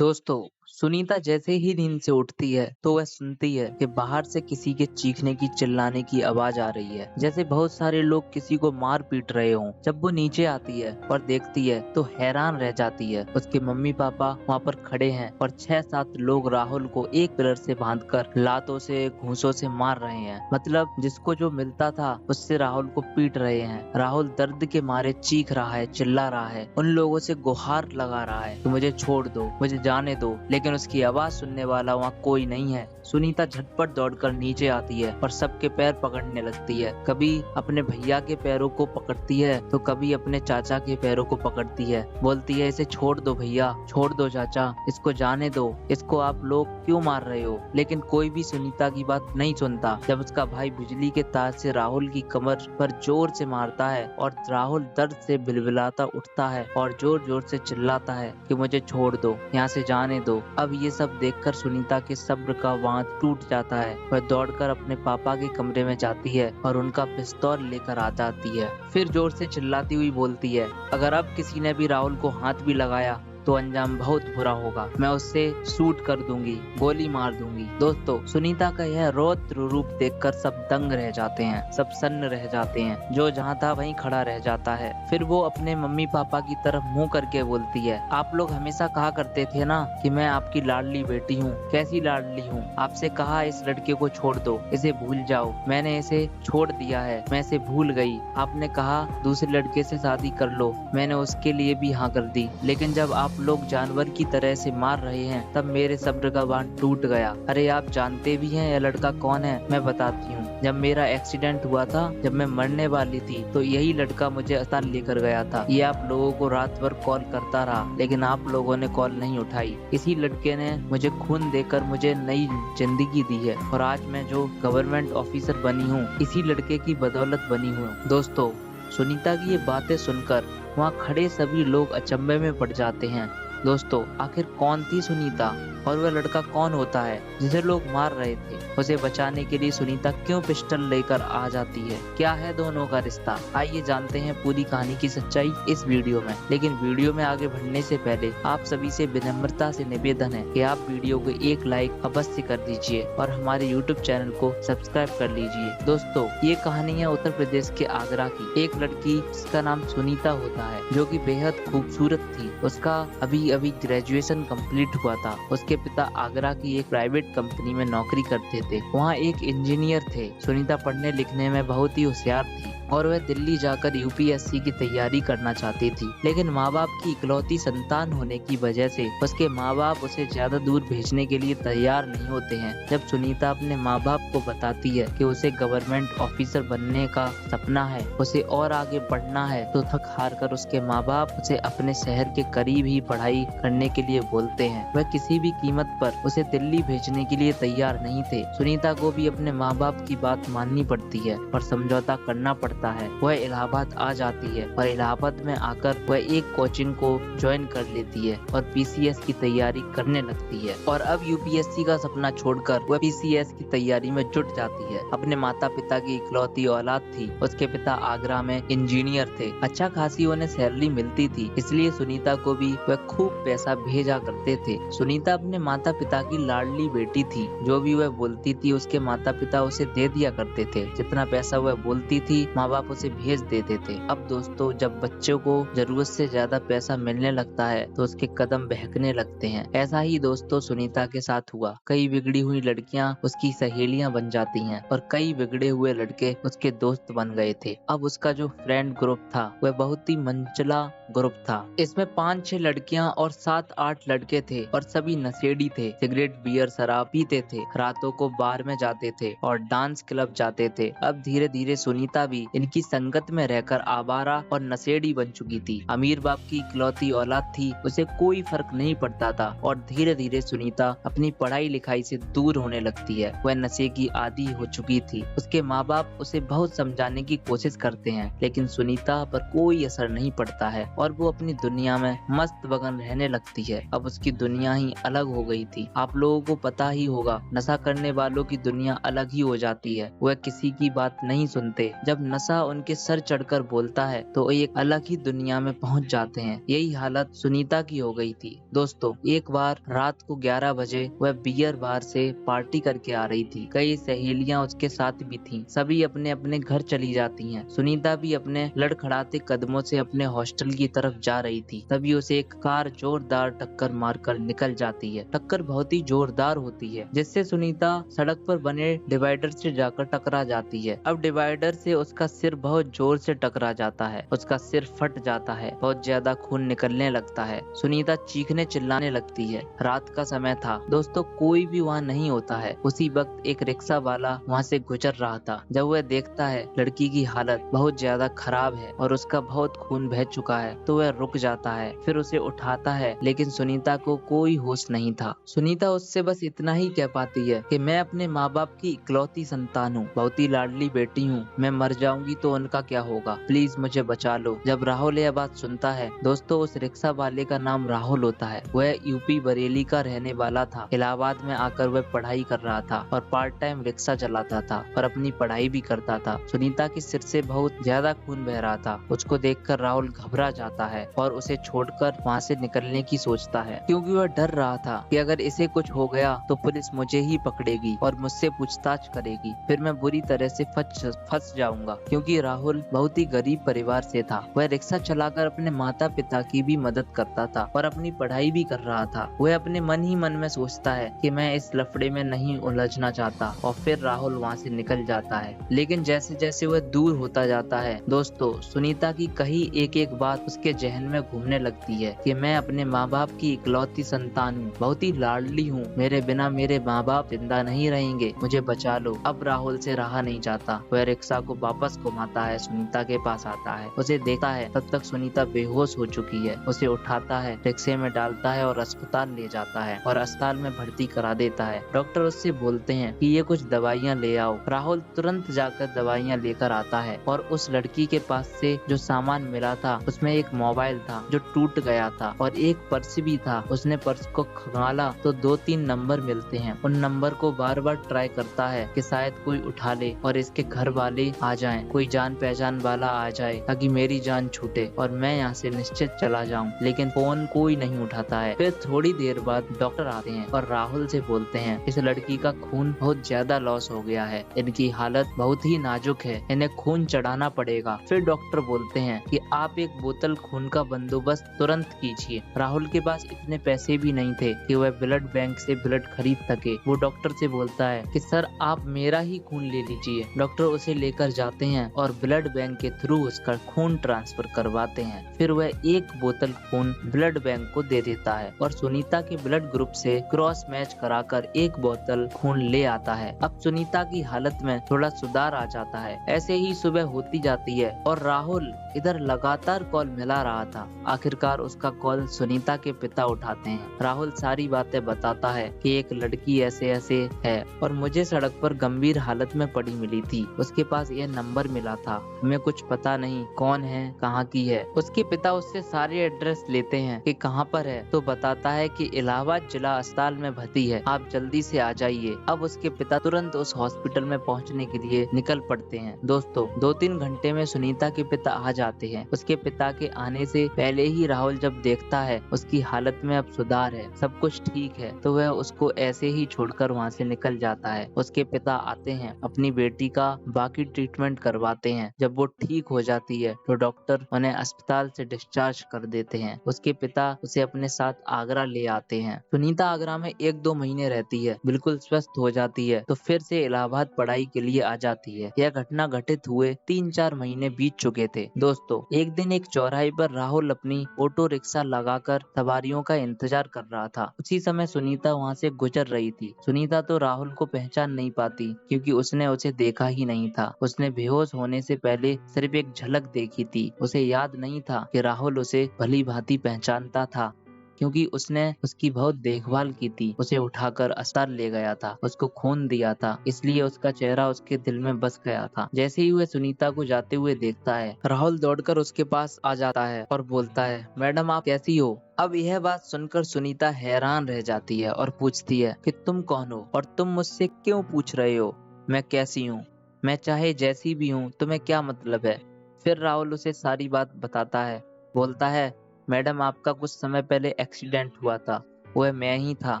दोस्तों, सुनीता जैसे ही नींद से उठती है तो वह सुनती है कि बाहर से किसी के चीखने की चिल्लाने की आवाज आ रही है, जैसे बहुत सारे लोग किसी को मार पीट रहे हों। जब वो नीचे आती है और देखती है तो हैरान रह जाती है। उसके मम्मी पापा वहाँ पर खड़े हैं और 6-7 लोग राहुल को एक पिलर से बांधकर लातों से घूंसों से मार रहे हैं। मतलब जिसको जो मिलता था उससे राहुल को पीट रहे हैं। राहुल दर्द के मारे चीख रहा है, चिल्ला रहा है, उन लोगों से गुहार लगा रहा है कि मुझे छोड़ दो, मुझे जाने दो, लेकिन उसकी आवाज सुनने वाला वहाँ कोई नहीं है। सुनीता झटपट दौड़कर नीचे आती है और सबके पैर पकड़ने लगती है। कभी अपने भैया के पैरों को पकड़ती है तो कभी अपने चाचा के पैरों को पकड़ती है। बोलती है, इसे छोड़ दो भैया, छोड़ दो चाचा, इसको जाने दो, इसको आप लोग क्यों मार रहे हो। लेकिन कोई भी सुनीता की बात नहीं सुनता। जब उसका भाई बिजली के तार से राहुल की कमर पर जोर से मारता है और राहुल दर्द से बिलबिलाता उठता है और जोर जोर से चिल्लाता है कि मुझे छोड़ दो, यहाँ से जाने दो। अब ये सब देखकर सुनीता के सब्र का बांध टूट जाता है। वह दौड़कर अपने पापा के कमरे में जाती है और उनका पिस्तौल लेकर आ जाती है। फिर जोर से चिल्लाती हुई बोलती है, अगर अब किसी ने भी राहुल को हाथ भी लगाया तो अंजाम बहुत बुरा होगा। मैं उससे शूट कर दूंगी, गोली मार दूंगी। दोस्तों, सुनीता का यह रौद्र रूप देखकर सब दंग रह जाते हैं, सब सन्न रह जाते हैं। जो जहाँ था वहीं खड़ा रह जाता है। फिर वो अपने मम्मी पापा की तरफ मुंह करके बोलती है, आप लोग हमेशा कहा करते थे ना कि मैं आपकी लाडली बेटी हूँ। कैसी लाडली हूँ? आपसे कहा इस लड़के को छोड़ दो, इसे भूल जाओ। मैंने इसे छोड़ दिया है, मैं इसे भूल गई। आपने कहा दूसरे लड़के से शादी कर लो, मैंने उसके लिए भी हाँ कर दी। लेकिन जब आप लोग जानवर की तरह से मार रहे हैं तब मेरे सब्र का बांध टूट गया। अरे आप जानते भी हैं यह लड़का कौन है? मैं बताती हूँ। जब मेरा एक्सीडेंट हुआ था, जब मैं मरने वाली थी, तो यही लड़का मुझे अस्पताल लेकर गया था। ये आप लोगों को रात भर कॉल करता रहा, लेकिन आप लोगों ने कॉल नहीं उठाई। इसी लड़के ने मुझे खून देकर मुझे नई जिंदगी दी है और आज मैं जो गवर्नमेंट ऑफिसर बनी हूँ, इसी लड़के की बदौलत बनी हूँ। दोस्तों, सुनीता की ये बातें सुनकर वहाँ खड़े सभी लोग अचंभे में पड़ जाते हैं। दोस्तों, आखिर कौन थी सुनीता और वह लड़का कौन होता है जिसे लोग मार रहे थे? उसे बचाने के लिए सुनीता क्यों पिस्टल लेकर आ जाती है? क्या है दोनों का रिश्ता? आइए जानते हैं पूरी कहानी की सच्चाई इस वीडियो में। लेकिन वीडियो में आगे बढ़ने से पहले आप सभी से विनम्रता से निवेदन है कि आप वीडियो को एक लाइक अवश्य कर दीजिए और हमारे यूट्यूब चैनल को सब्सक्राइब कर लीजिए। दोस्तों, ये कहानी है उत्तर प्रदेश के आगरा की। एक लड़की जिसका नाम सुनीता होता है, जो कि बेहद खूबसूरत थी। उसका अभी ग्रेजुएशन कंप्लीट हुआ था। उसके पिता आगरा की एक प्राइवेट कंपनी में नौकरी करते थे, वहाँ एक इंजीनियर थे। सुनीता पढ़ने लिखने में बहुत ही होशियार थी और वह दिल्ली जाकर यूपीएससी की तैयारी करना चाहती थी। लेकिन माँ बाप की इकलौती संतान होने की वजह से उसके माँ बाप उसे ज्यादा दूर भेजने के लिए तैयार नहीं होते हैं। जब सुनीता अपने माँ बाप को बताती है कि उसे गवर्नमेंट ऑफिसर बनने का सपना है, उसे और आगे बढ़ना है, तो थक हार कर उसके माँ बाप उसे अपने शहर के करीब ही पढ़ाई करने के लिए बोलते हैं। वह किसी भी कीमत पर उसे दिल्ली भेजने के लिए तैयार नहीं थे। सुनीता को भी अपने माँ बाप की बात माननी पड़ती है और समझौता करना पड़ता है। वह इलाहाबाद आ जाती है और इलाहाबाद में आकर वह एक कोचिंग को ज्वाइन कर लेती है और पीसीएस की तैयारी करने लगती है। और अब यूपीएससी का सपना छोड़कर वह पीसीएस की तैयारी में जुट जाती है। अपने माता पिता की इकलौती औलाद थी। उसके पिता आगरा में इंजीनियर थे। अच्छा खासी उन्हें सैलरी मिलती थी, इसलिए सुनीता को भी वह खूब पैसा भेजा करते थे। सुनीता अपने माता पिता की लाडली बेटी थी। जो भी वह बोलती थी उसके माता पिता उसे दे दिया करते थे। जितना पैसा वह बोलती थी माँ बाप उसे भेज देते थे। अब दोस्तों, जब बच्चों को जरूरत से ज्यादा पैसा मिलने लगता है तो उसके कदम बहकने लगते हैं। ऐसा ही दोस्तों सुनीता के साथ हुआ। कई बिगड़ी हुई लड़कियां उसकी सहेलियां बन जाती हैं और कई बिगड़े हुए लड़के उसके दोस्त बन गए थे। अब उसका जो फ्रेंड ग्रुप था वह बहुत ही मंचला ग्रुप था। इसमें 5-6 लड़कियां और 7-8 लड़के थे और सभी नशेड़ी थे। सिगरेट बियर शराब पीते थे, रातों को बार में जाते थे और डांस क्लब जाते थे। अब धीरे धीरे सुनीता भी इनकी संगत में रहकर आवारा और नशेड़ी बन चुकी थी। अमीर बाप की इकलौती औलाद थी, उसे कोई फर्क नहीं पड़ता था और धीरे धीरे सुनीता अपनी पढ़ाई लिखाई से दूर होने लगती है। वह नशे की आदी हो चुकी थी। उसके माँ बाप उसे बहुत समझाने की कोशिश करते हैं, लेकिन सुनीता पर कोई असर नहीं पड़ता है और वो अपनी दुनिया में मस्त मगन रहने लगती है। अब उसकी दुनिया ही अलग हो गई थी। आप लोगों को पता ही होगा, नशा करने वालों की दुनिया अलग ही हो जाती है। वह किसी की बात नहीं सुनते। जब नशा रिक्शा उनके सर चढ़कर बोलता है तो वो एक अलग ही दुनिया में पहुंच जाते हैं। यही हालत सुनीता की हो गई थी। दोस्तों, एक बार रात को 11 बजे वह बियर बार से पार्टी करके आ रही थी। कई सहेलियां उसके साथ भी थीं। सभी अपने अपने घर चली जाती हैं। सुनीता भी अपने लड़खड़ाते कदमों से अपने हॉस्टल की तरफ जा रही थी। तभी उसे एक कार जोरदार टक्कर मारकर निकल जाती है। टक्कर बहुत ही जोरदार होती है, जिससे सुनीता सड़क पर बने डिवाइडर से जाकर टकरा जाती है। अब डिवाइडर से उसका सिर बहुत जोर से टकरा जाता है। उसका सिर फट जाता है। बहुत ज्यादा खून निकलने लगता है। सुनीता चीखने चिल्लाने लगती है। रात का समय था। दोस्तों, कोई भी वहाँ नहीं होता है। उसी वक्त एक रिक्शा वाला वहाँ से गुजर रहा था। जब वह देखता है लड़की की हालत बहुत ज्यादा खराब है और उसका बहुत खून बह चुका है, तो वह रुक जाता है। फिर उसे उठाता है, लेकिन सुनीता को कोई होश नहीं था। सुनीता उससे बस इतना ही कह पाती है कि मैं अपने माँ बाप की इकलौती संतान हूँ, बहुत ही लाडली बेटी हूँ। मैं मर जाऊंगी तो उनका क्या होगा, प्लीज मुझे बचा लो। जब राहुल यह बात सुनता है, दोस्तों, उस रिक्शा वाले का नाम राहुल होता है। वह यूपी बरेली का रहने वाला था। इलाहाबाद में आकर वह पढ़ाई कर रहा था और पार्ट टाइम रिक्शा चलाता था और अपनी पढ़ाई भी करता था। सुनीता के सिर से बहुत ज्यादा खून बह रहा था। उसको देखकर राहुल घबरा जाता है और उसे छोड़कर वहाँ से निकलने की सोचता है, क्योंकि वह डर रहा था कि अगर इसे कुछ हो गया तो पुलिस मुझे ही पकड़ेगी और मुझसे पूछताछ करेगी। फिर मैं बुरी तरह से फंस जाऊंगा, क्योंकि राहुल बहुत ही गरीब परिवार से था। वह रिक्शा चलाकर अपने माता पिता की भी मदद करता था और अपनी पढ़ाई भी कर रहा था। वह अपने मन ही मन में सोचता है कि मैं इस लफड़े में नहीं उलझना चाहता, और फिर राहुल वहाँ से निकल जाता है। लेकिन जैसे जैसे वह दूर होता जाता है, दोस्तों, सुनीता की कही एक एक बात उसके जहन में घूमने लगती है कि मैं अपने माँ बाप की इकलौती संतान हूँ, बहुत ही लाडली हूँ। मेरे बिना मेरे माँ बाप जिंदा नहीं रहेंगे, मुझे बचा लो। अब राहुल से रहा नहीं जाता। वह रिक्शा को वापस घुमाता है, सुनीता के पास आता है, उसे देखता है। तब तक सुनीता बेहोश हो चुकी है। उसे उठाता है, रिक्शे में डालता है और अस्पताल ले जाता है और अस्पताल में भर्ती करा देता है। डॉक्टर उससे बोलते हैं कि ये कुछ दवाइयाँ ले आओ। राहुल तुरंत जाकर दवाइयाँ लेकर आता है और उस लड़की के पास से जो सामान मिला था उसमें एक मोबाइल था जो टूट गया था और एक पर्स भी था। उसने पर्स को खंगाला तो 2-3 नंबर मिलते हैं। उन नंबर को बार बार ट्राई करता है कि शायद कोई उठा ले और इसके घर वाले आ जाएं, कोई जान पहचान वाला आ जाए ताकि मेरी जान छूटे और मैं यहाँ से निश्चित चला जाऊं। लेकिन फोन कोई नहीं उठाता है। फिर थोड़ी देर बाद डॉक्टर आते हैं और राहुल से बोलते हैं इस लड़की का खून बहुत ज्यादा लॉस हो गया है, इनकी हालत बहुत ही नाजुक है, इन्हें खून चढ़ाना पड़ेगा। फिर डॉक्टर बोलते हैं कि आप एक बोतल खून का बंदोबस्त तुरंत कीजिए। राहुल के पास इतने पैसे भी नहीं थे कि वह ब्लड बैंक से ब्लड खरीद सके। वो डॉक्टर से बोलता है कि सर, आप मेरा ही खून ले लीजिए। डॉक्टर उसे लेकर जाते हैं और ब्लड बैंक के थ्रू उसका खून ट्रांसफर करवाते हैं। फिर वह एक बोतल खून ब्लड बैंक को दे देता है और सुनीता के ब्लड ग्रुप से क्रॉस मैच कराकर एक बोतल खून ले आता है। अब सुनीता की हालत में थोड़ा सुधार आ जाता है। ऐसे ही सुबह होती जाती है और राहुल इधर लगातार कॉल मिला रहा था। आखिरकार उसका कॉल सुनीता के पिता उठाते हैं। राहुल सारी बातें बताता है कि एक लड़की ऐसे ऐसे है और मुझे सड़क पर गंभीर हालत में पड़ी मिली थी। उसके पास यह नंबर मिला था। हमें कुछ पता नहीं कौन है, कहाँ की है। उसके पिता उससे सारे एड्रेस लेते हैं कि कहाँ पर है, तो बताता है कि इलाहाबाद जिला अस्पताल में भर्ती है, आप जल्दी से आ जाइए। अब उसके पिता तुरंत उस हॉस्पिटल में पहुँचने के लिए निकल पड़ते हैं। दोस्तों, 2-3 घंटे में सुनीता के पिता आ जाते हैं। उसके पिता के आने से पहले ही राहुल जब देखता है उसकी हालत में अब सुधार है, सब कुछ ठीक है, तो वह उसको ऐसे ही छोड़कर वहाँ से निकल जाता है। उसके पिता आते हैं, अपनी बेटी का बाकी ट्रीटमेंट करवाते हैं। जब वो ठीक हो जाती है तो डॉक्टर उन्हें अस्पताल से डिस्चार्ज कर देते हैं। उसके पिता उसे अपने साथ आगरा ले आते हैं। सुनीता आगरा में 1-2 महीने रहती है, बिल्कुल स्वस्थ हो जाती है, तो फिर से इलाहाबाद पढ़ाई के लिए आ जाती है। यह घटना घटित हुए 3-4 महीने बीत चुके थे। दोस्तों, एक दिन एक चौराहे पर राहुल अपनी ऑटो रिक्शा लगाकर सवारियों का इंतजार कर रहा था। उसी समय सुनीता वहाँ से गुजर रही थी। सुनीता तो राहुल को पहचान नहीं पाती, क्योंकि उसने उसे देखा ही नहीं था। उसने बेहोश होने से पहले सिर्फ एक झलक देखी थी। उसे याद नहीं था कि राहुल उसे भली भांति पहचानता था, क्योंकि उसने उसकी बहुत देखभाल की थी। उसे उठाकर अस्पताल ले गया था, उसको खून दिया था, इसलिए उसका चेहरा उसके दिल में बस गया था। जैसे ही वह सुनीता को जाते हुए देखता है, राहुल दौड़कर उसके पास आ जाता है और बोलता है, मैडम आप कैसी हो? अब यह बात सुनकर सुनीता हैरान रह जाती है और पूछती है कि तुम कौन हो और तुम मुझसे क्यों पूछ रहे हो मैं कैसी हूँ? मैं चाहे जैसी भी हूँ, तुम्हें क्या मतलब है। फिर राहुल उसे सारी बात बताता है। बोलता है, मैडम आपका कुछ समय पहले एक्सीडेंट हुआ था। वह मैं ही था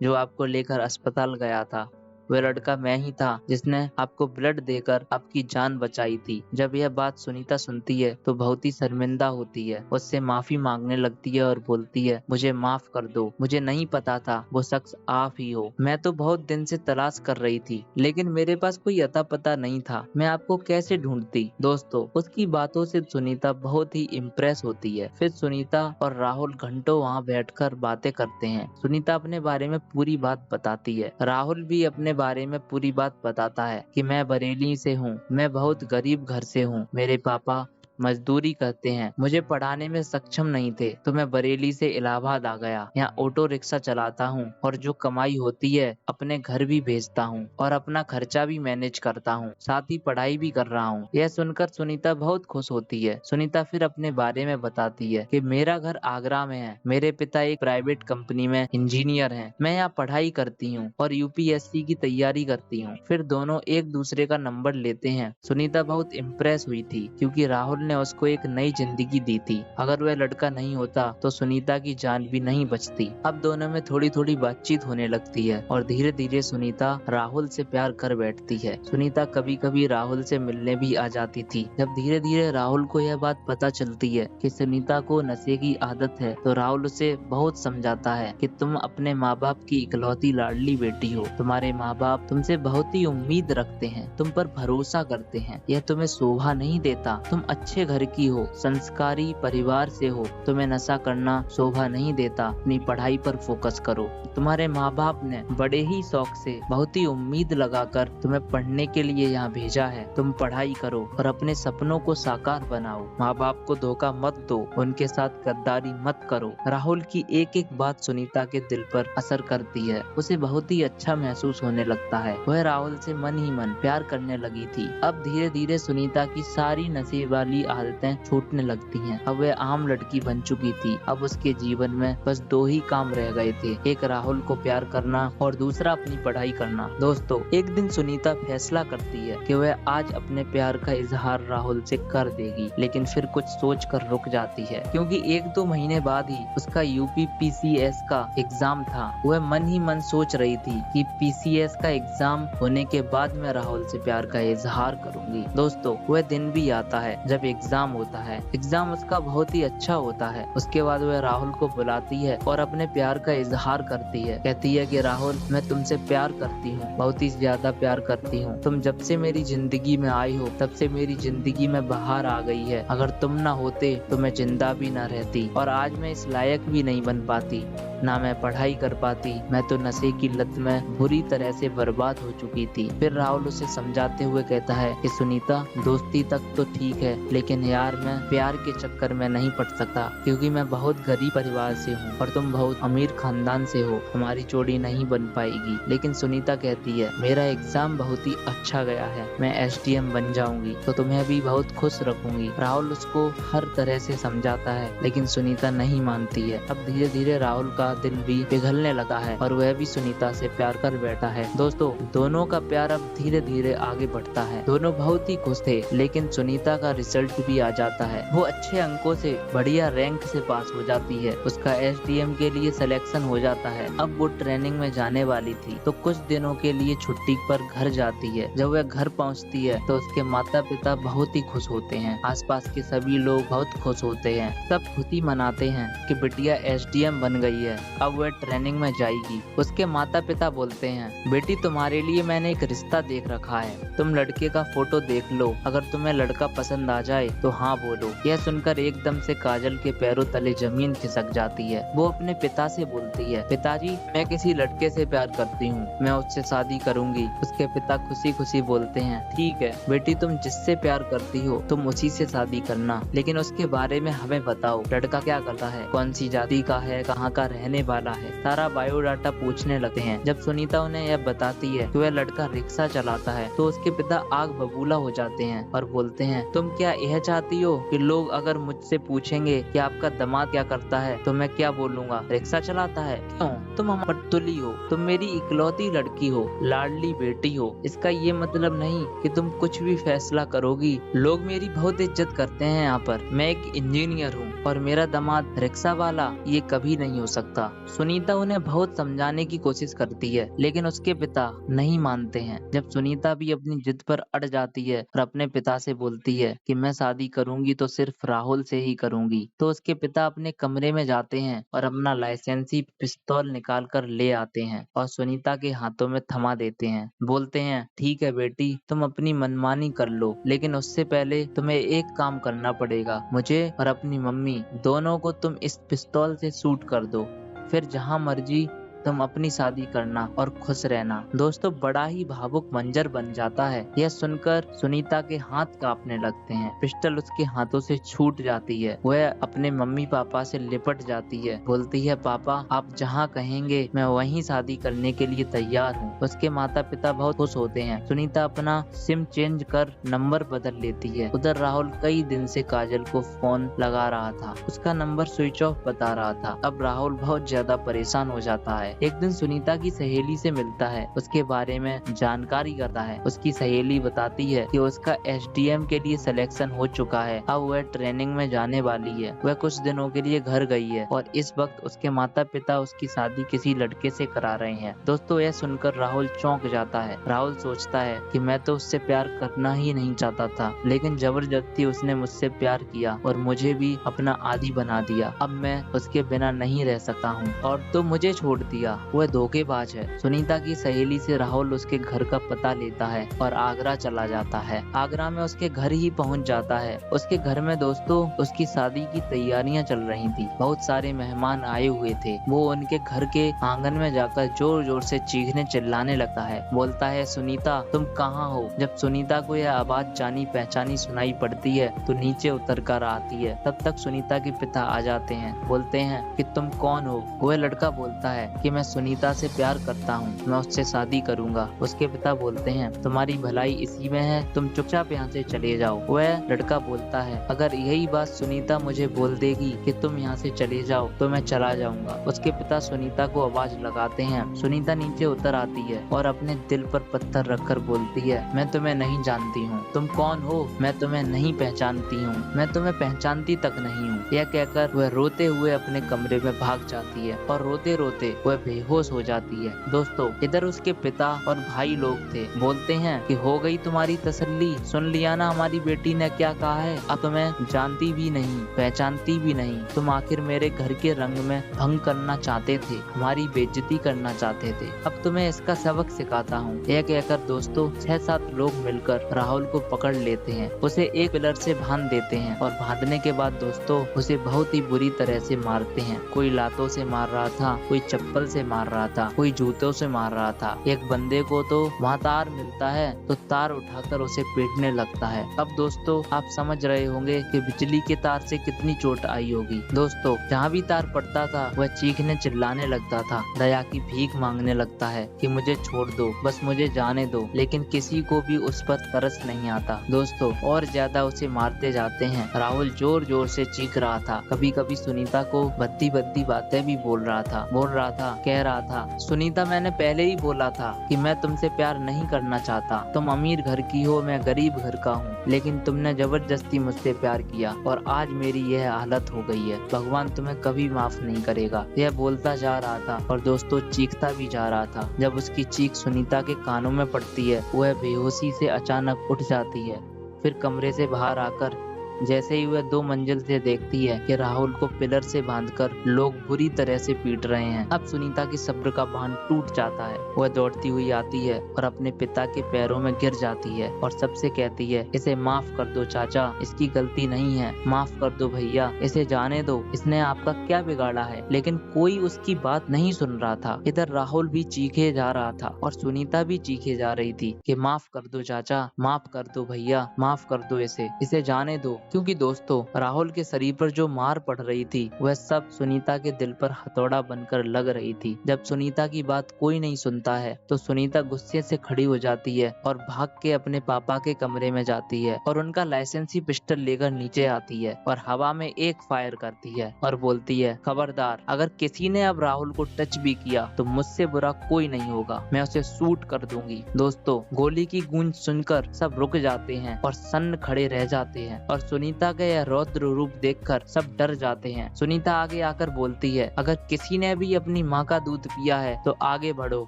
जो आपको लेकर अस्पताल गया था। वह लड़का मैं ही था जिसने आपको ब्लड देकर आपकी जान बचाई थी। जब यह बात सुनीता सुनती है तो बहुत ही शर्मिंदा होती है। उससे माफी मांगने लगती है और बोलती है, मुझे माफ कर दो, मुझे नहीं पता था वो शख्स आप ही हो। मैं तो बहुत दिन से तलाश कर रही थी, लेकिन मेरे पास कोई अता पता नहीं था। मैं आपको कैसे ढूंढती। दोस्तों, उसकी बातों से सुनीता बहुत ही इम्प्रेस होती है। फिर सुनीता और राहुल घंटों वहाँ बैठकर बातें करते हैं। सुनीता अपने बारे में पूरी बात बताती है। राहुल भी अपने बारे में पूरी बात बताता है कि मैं बरेली से हूँ, मैं बहुत गरीब घर से हूँ, मेरे पापा मजदूरी करते हैं, मुझे पढ़ाने में सक्षम नहीं थे तो मैं बरेली से इलाहाबाद आ गया। यहाँ ऑटो रिक्शा चलाता हूँ और जो कमाई होती है अपने घर भी भेजता हूँ और अपना खर्चा भी मैनेज करता हूँ, साथ ही पढ़ाई भी कर रहा हूँ। यह सुनकर सुनीता बहुत खुश होती है। सुनीता फिर अपने बारे में बताती है कि मेरा घर आगरा में है, मेरे पिता एक प्राइवेट कंपनी में इंजीनियर हैं, मैं यहाँ पढ़ाई करती हूँ और यूपीएससी की तैयारी करती हूँ। फिर दोनों एक दूसरे का नंबर लेते हैं। सुनीता बहुत इम्प्रेस हुई थी क्योंकि राहुल ने उसको एक नई जिंदगी दी थी। अगर वह लड़का नहीं होता तो सुनीता की जान भी नहीं बचती। अब दोनों में थोड़ी थोड़ी बातचीत होने लगती है और धीरे धीरे सुनीता राहुल से प्यार कर बैठती है। सुनीता कभी कभी राहुल से मिलने भी आ जाती थी। जब धीरे धीरे राहुल को यह बात पता चलती है कि सुनीता को नशे की आदत है तो राहुल उसे बहुत समझाता है कि तुम अपने माँ बाप की इकलौती लाडली बेटी हो, तुम्हारे माँ बाप तुमसे बहुत ही उम्मीद रखते हैं, तुम पर भरोसा करते हैं, यह तुम्हें शोभा नहीं देता। तुम अच्छे घर की हो, संस्कारी परिवार से हो, तुम्हें नशा करना शोभा नहीं देता। अपनी पढ़ाई पर फोकस करो। तुम्हारे माँ बाप ने बड़े ही शौक से बहुत ही उम्मीद लगाकर तुम्हें पढ़ने के लिए यहाँ भेजा है। तुम पढ़ाई करो और अपने सपनों को साकार बनाओ। माँ बाप को धोखा मत दो, उनके साथ गद्दारी मत करो। राहुल की एक एक बात सुनीता के दिल पर असर करती है। उसे बहुत ही अच्छा महसूस होने लगता है। वह राहुल से मन ही मन प्यार करने लगी थी। अब धीरे धीरे सुनीता की सारी नशे वाली आदतें छूटने लगती हैं। अब वह आम लड़की बन चुकी थी। अब उसके जीवन में बस दो ही काम रह गए थे, एक राहुल को प्यार करना और दूसरा अपनी पढ़ाई करना। दोस्तों, एक दिन सुनीता फैसला करती है कि वह आज अपने प्यार का इजहार राहुल से कर देगी, लेकिन फिर कुछ सोच कर रुक जाती है क्योंकि एक दो महीने बाद ही उसका यूपी पीसीएस का एग्जाम था। वह मन ही मन सोच रही थी कि पीसीएस का एग्जाम होने के बाद मैं राहुल से प्यार का इजहार करूंगी। दोस्तों, वह दिन भी आता है जब एग्जाम होता है। एग्जाम उसका बहुत ही अच्छा होता है। उसके बाद वह राहुल को बुलाती है और अपने प्यार का इजहार करती है। कहती है कि राहुल, मैं तुमसे प्यार करती हूँ, बहुत ही ज्यादा प्यार करती हूँ। तुम जब से मेरी जिंदगी में आई हो तब से मेरी जिंदगी में बाहर आ गई है। अगर तुम ना होते तो मैं जिंदा भी ना रहती और आज मैं इस लायक भी नहीं बन पाती, ना मैं पढ़ाई कर पाती। मैं तो नशे की लत में बुरी तरह से बर्बाद हो चुकी थी। फिर राहुल उसे समझाते हुए कहता है कि सुनीता, दोस्ती तक तो ठीक है, लेकिन यार मैं प्यार के चक्कर में नहीं पड़ सकता क्योंकि मैं बहुत गरीब परिवार से हूँ और तुम बहुत अमीर खानदान से हो, हमारी जोड़ी नहीं बन पाएगी। लेकिन सुनीता कहती है, मेरा एग्जाम बहुत ही अच्छा गया है, मैं एसडीएम बन जाऊंगी तो तुम्हें भी बहुत खुश रखूंगी। राहुल उसको हर तरह से समझाता है लेकिन सुनीता नहीं मानती है। अब धीरे धीरे राहुल का दिल भी पिघलने लगा है और वह भी सुनीता से प्यार कर बैठा है। दोस्तों, दोनों का प्यार अब धीरे धीरे आगे बढ़ता है। दोनों बहुत ही खुश थे, लेकिन सुनीता का रिजल्ट भी आ जाता है। वो अच्छे अंकों से बढ़िया रैंक से पास हो जाती है। उसका एसडीएम के लिए सिलेक्शन हो जाता है। अब वो ट्रेनिंग में जाने वाली थी तो कुछ दिनों के लिए छुट्टी पर घर जाती है। जब वह घर पहुंचती है तो उसके माता पिता बहुत ही खुश होते हैं। आसपास के सभी लोग बहुत खुश होते हैं। सब खुशी मनाते हैं कि बिटिया एसडीएम बन गई है, अब वह ट्रेनिंग में जाएगी। उसके माता पिता बोलते हैं, बेटी तुम्हारे लिए मैंने एक रिश्ता देख रखा है, तुम लड़के का फोटो देख लो, अगर तुम्हें लड़का पसंद आ जाए तो हाँ बोलो। यह सुनकर एकदम से काजल के पैरों तले जमीन खिसक जाती है। वो अपने पिता से बोलती है, पिताजी, मैं किसी लड़के से प्यार करती हूँ, मैं उससे शादी करूंगी। उसके पिता खुशी खुशी बोलते हैं, ठीक है बेटी, तुम जिससे प्यार करती हो तुम उसी से शादी करना, लेकिन उसके बारे में हमें बताओ, लड़का क्या करता है, कौन सी जाति का है, कहाँ का रहने रहने वाला है। सारा बायोडाटा पूछने लगते हैं। जब सुनीता उन्हें यह बताती है कि वह लड़का रिक्शा चलाता है तो उसके पिता आग बबूला हो जाते हैं और बोलते हैं, तुम क्या यह चाहती हो कि लोग अगर मुझसे पूछेंगे कि आपका दामाद क्या करता है तो मैं क्या बोलूंगा, रिक्शा चलाता है? क्यों? तुम हमारी पटतुली हो, तुम मेरी इकलौती लड़की हो, लाडली बेटी हो। इसका ये मतलब नहीं कि तुम कुछ भी फैसला करोगी। लोग मेरी बहुत इज्जत करते हैं यहाँ पर। मैं एक इंजीनियर हूँ और मेरा दामाद रिक्शा वाला, ये कभी नहीं हो सकता। सुनीता उन्हें बहुत समझाने की कोशिश करती है लेकिन उसके पिता नहीं मानते हैं। जब सुनीता भी अपनी जिद पर अड़ जाती है और अपने पिता से बोलती है कि मैं शादी करूंगी तो सिर्फ राहुल से ही करूंगी, तो उसके पिता अपने कमरे में जाते हैं और अपना लाइसेंसी पिस्तौल निकाल कर ले आते हैं और सुनीता के हाथों में थमा देते हैं। बोलते हैं, ठीक है बेटी, तुम अपनी मनमानी कर लो, लेकिन उससे पहले तुम्हें एक काम करना पड़ेगा। मुझे और अपनी मम्मी दोनों को तुम इस पिस्तौल से शूट कर दो, फिर जहां मर्जी तुम अपनी शादी करना और खुश रहना। दोस्तों, बड़ा ही भावुक मंजर बन जाता है। यह सुनकर सुनीता के हाथ कांपने लगते हैं। पिस्टल उसके हाथों से छूट जाती है। वह अपने मम्मी पापा से लिपट जाती है। बोलती है, पापा आप जहाँ कहेंगे मैं वहीं शादी करने के लिए तैयार हूँ। उसके माता पिता बहुत खुश होते हैं। सुनीता अपना सिम चेंज कर नंबर बदल लेती है। उधर राहुल कई दिन से काजल को फोन लगा रहा था। उसका नंबर स्विच ऑफ बता रहा था। अब राहुल बहुत ज्यादा परेशान हो जाता है। एक दिन सुनीता की सहेली से मिलता है, उसके बारे में जानकारी करता है। उसकी सहेली बताती है कि उसका एसडीएम के लिए सिलेक्शन हो चुका है। अब वह ट्रेनिंग में जाने वाली है। वह कुछ दिनों के लिए घर गई है और इस वक्त उसके माता पिता उसकी शादी किसी लड़के से करा रहे हैं। दोस्तों, यह सुनकर राहुल चौंक जाता है। राहुल सोचता है कि मैं तो उससे प्यार करना ही नहीं चाहता था, लेकिन जबरदस्ती उसने मुझसे प्यार किया और मुझे भी अपना आदी बना दिया। अब मैं उसके बिना नहीं रह सकता हूँ और तो मुझे छोड़ दिया। वह धोखेबाज है। सुनीता की सहेली से राहुल उसके घर का पता लेता है और आगरा चला जाता है। आगरा में उसके घर ही पहुंच जाता है। उसके घर में दोस्तों उसकी शादी की तैयारियां चल रही थी। बहुत सारे मेहमान आए हुए थे। वो उनके घर के आंगन में जाकर जोर जोर से चीखने चिल्लाने लगता है। बोलता है, सुनीता तुम कहाँ हो? जब सुनीता को यह आवाज जानी पहचानी सुनाई पड़ती है तो नीचे उतर कर आती है। तब तक सुनीता के पिता आ जाते हैं। बोलते हैं कि तुम कौन हो? वह लड़का बोलता है कि मैं सुनीता से प्यार करता हूँ, मैं उससे शादी करूंगा। उसके पिता बोलते हैं, तुम्हारी भलाई इसी में है, तुम चुपचाप यहाँ से चले जाओ। वह लड़का बोलता है, अगर यही बात सुनीता मुझे बोल देगी कि तुम यहाँ से चले जाओ तो मैं चला जाऊंगा। उसके पिता सुनीता को आवाज लगाते हैं। सुनीता नीचे उतर आती है और अपने दिल पर पत्थर रखकर बोलती है, मैं तुम्हें नहीं जानती हूँ, तुम कौन हो? मैं तुम्हें नहीं पहचानती हूँ, मैं तुम्हें पहचानती तक नहीं हूँ। यह कहकर वह रोते हुए अपने कमरे में भाग जाती है और रोते रोते वह बेहोश हो जाती है। दोस्तों, इधर उसके पिता और भाई लोग थे। बोलते हैं कि हो गई तुम्हारी तसल्ली, सुन लिया ना हमारी बेटी ने क्या कहा है? अब तुम्हें जानती भी नहीं, पहचानती भी नहीं। तुम आखिर मेरे घर के रंग में भंग करना चाहते थे, हमारी बेइज्जती करना चाहते थे। अब तुम्हें इसका सबक सिखाता हूँ। यह कहकर दोस्तों 6-7 लोग मिलकर राहुल को पकड़ लेते हैं। उसे एक पिलर से बांध देते हैं और बांधने के बाद दोस्तों उसे बहुत ही बुरी तरह से मारते हैं। कोई लातों से मार रहा था, कोई चप्पल से मार रहा था, कोई जूतों से मार रहा था। एक बंदे को तो वहाँ तार मिलता है तो तार उठाकर उसे पीटने लगता है। अब दोस्तों आप समझ रहे होंगे कि बिजली के तार से कितनी चोट आई होगी। दोस्तों, जहाँ भी तार पड़ता था वह चीखने चिल्लाने लगता था, दया की भीख मांगने लगता है कि मुझे छोड़ दो, बस मुझे जाने दो। लेकिन किसी को भी उस पर तरस नहीं आता। दोस्तों, और ज्यादा उसे मारते जाते हैं। राहुल जोर जोर से चीख रहा था। कभी कभी सुनीता को भद्दी भद्दी बातें भी बोल रहा था। कह रहा था, सुनीता मैंने पहले ही बोला था कि मैं तुमसे प्यार नहीं करना चाहता। तुम अमीर घर की हो, मैं गरीब घर का हूँ, लेकिन तुमने जबरदस्ती मुझसे प्यार किया और आज मेरी यह हालत हो गई है। भगवान तुम्हें कभी माफ नहीं करेगा। यह बोलता जा रहा था और दोस्तों चीखता भी जा रहा था। जब उसकी चीख सुनीता के कानों में पड़ती है, वह बेहोशी से अचानक उठ जाती है। फिर कमरे से बाहर आकर जैसे ही वह 2 मंजिल से देखती है कि राहुल को पिलर से बांधकर लोग बुरी तरह से पीट रहे हैं, अब सुनीता की सब्र का बांध टूट जाता है। वह दौड़ती हुई आती है और अपने पिता के पैरों में गिर जाती है और सबसे कहती है, इसे माफ कर दो चाचा, इसकी गलती नहीं है, माफ कर दो भैया, इसे जाने दो, इसने आपका क्या बिगाड़ा है। लेकिन कोई उसकी बात नहीं सुन रहा था। इधर राहुल भी चीखे जा रहा था और सुनीता भी चीखे जा रही थी कि माफ कर दो चाचा, माफ कर दो भैया, माफ कर दो, इसे जाने दो, क्योंकि दोस्तों राहुल के शरीर पर जो मार पड़ रही थी वह सब सुनीता के दिल पर हथौड़ा बनकर लग रही थी। जब सुनीता की बात कोई नहीं सुनता है तो सुनीता गुस्से से खड़ी हो जाती है और भाग के अपने पापा के कमरे में जाती है और उनका लाइसेंसी पिस्टल लेकर नीचे आती है और हवा में एक फायर करती है और बोलती है, खबरदार अगर किसी ने अब राहुल को टच भी किया तो मुझसे बुरा कोई नहीं होगा, मैं उसे शूट कर दूंगी। दोस्तों गोली की गूंज सुनकर सब रुक जाते हैं और सन्न खड़े रह जाते हैं और सुनीता का यह रौद्र रूप देखकर सब डर जाते हैं। सुनीता आगे आकर बोलती है, अगर किसी ने भी अपनी माँ का दूध पिया है तो आगे बढ़ो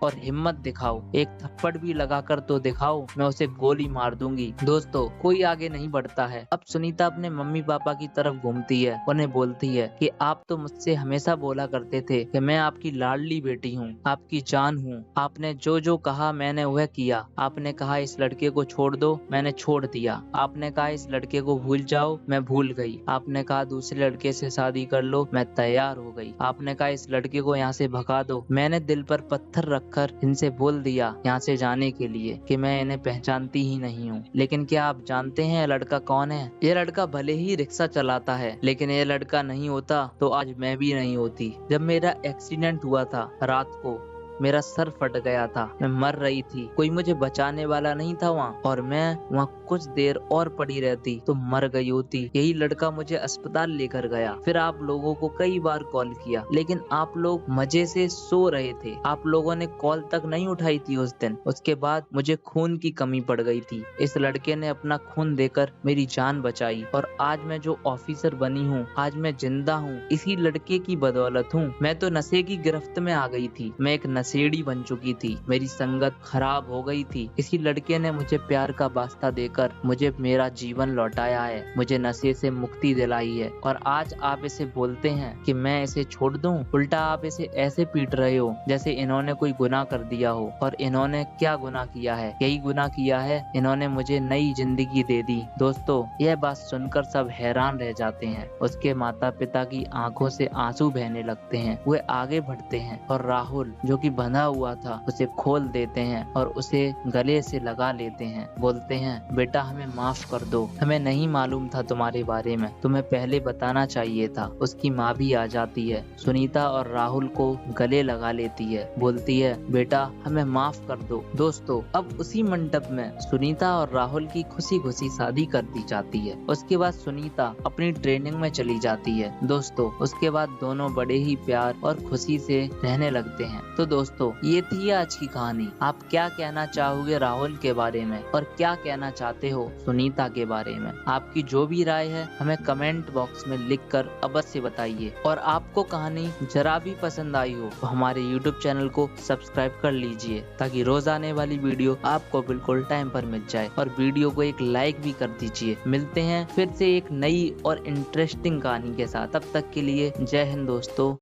और हिम्मत दिखाओ, एक थप्पड़ भी लगाकर तो दिखाओ, मैं उसे गोली मार दूंगी। दोस्तों कोई आगे नहीं बढ़ता है। अब सुनीता अपने मम्मी पापा की तरफ घूमती है, उन्हें बोलती है कि आप तो मुझसे हमेशा बोला करते थे कि मैं आपकी लाडली बेटी हूँ, आपकी जान हूँ। आपने जो जो कहा मैंने वह किया। आपने कहा इस लड़के को छोड़ दो, मैंने छोड़ दिया। आपने कहा इस लड़के को भूल जाओ, मैं भूल गई। आपने कहा दूसरे लड़के से शादी कर लो, मैं तैयार हो गई। आपने कहा इस लड़के को यहाँ से भगा दो, मैंने दिल पर पत्थर रखकर इनसे बोल दिया यहाँ से जाने के लिए कि मैं इन्हें पहचानती ही नहीं हूँ। लेकिन क्या आप जानते हैं ये लड़का कौन है? ये लड़का भले ही रिक्शा चलाता है लेकिन ये लड़का नहीं होता तो आज मैं भी नहीं होती। जब मेरा एक्सीडेंट हुआ था रात को, मेरा सर फट गया था, मैं मर रही थी, कोई मुझे बचाने वाला नहीं था वहाँ, और मैं वहाँ कुछ देर और पड़ी रहती तो मर गई होती। यही लड़का मुझे अस्पताल लेकर गया। फिर आप लोगों को कई बार कॉल किया लेकिन आप लोग मजे से सो रहे थे, आप लोगों ने कॉल तक नहीं उठाई थी उस दिन। उसके बाद मुझे खून की कमी पड़ गई थी, इस लड़के ने अपना खून देकर मेरी जान बचाई और आज मैं जो ऑफिसर बनी हूँ, आज मैं जिंदा हूँ, इसी लड़के की बदौलत हूँ। मैं तो नशे की गिरफ्त में आ गई थी, मैं एक नशेड़ी बन चुकी थी, मेरी संगत खराब हो गई थी। इसी लड़के ने मुझे प्यार का वास्ता देकर मुझे मेरा जीवन लौटाया है, मुझे नशे से मुक्ति दिलाई है और आज आप इसे बोलते हैं कि मैं इसे छोड़ दूं। उल्टा आप इसे ऐसे पीट रहे हो जैसे इन्होंने कोई गुनाह कर दिया हो। और इन्होंने क्या गुनाह किया है? यही गुनाह किया है, इन्होंने मुझे नई जिंदगी दे दी। दोस्तों यह बात सुनकर सब हैरान रह जाते हैं। उसके माता पिता की आंखों से आंसू बहने लगते हैं। वे आगे बढ़ते हैं और राहुल जो कि बंधा हुआ था उसे खोल देते हैं और उसे गले से लगा लेते हैं। बोलते हैं, बेटा हमें माफ कर दो, हमें नहीं मालूम था तुम्हारे बारे में, तुम्हें पहले बताना चाहिए था। उसकी माँ भी आ जाती है, सुनीता और राहुल को गले लगा लेती है, बोलती है बेटा हमें माफ कर दो। दोस्तों अब उसी मंडप में सुनीता और राहुल की खुशी खुशी शादी कर दी जाती है। उसके बाद सुनीता अपनी ट्रेनिंग में चली जाती है। दोस्तों उसके बाद दोनों बड़े ही प्यार और खुशी से रहने लगते हैं। तो दोस्तों ये थी आज की कहानी। आप क्या कहना चाहोगे राहुल के बारे में और क्या कहना चाहते हो सुनीता के बारे में? आपकी जो भी राय है हमें कमेंट बॉक्स में लिखकर अवश्य बताइए। और आपको कहानी जरा भी पसंद आई हो तो हमारे YouTube चैनल को सब्सक्राइब कर लीजिए ताकि रोज आने वाली वीडियो आपको बिल्कुल टाइम पर मिल जाए। और वीडियो को एक लाइक भी कर दीजिए। मिलते हैं फिर से एक नई और इंटरेस्टिंग कहानी के साथ। तब तक के लिए जय हिंद दोस्तों।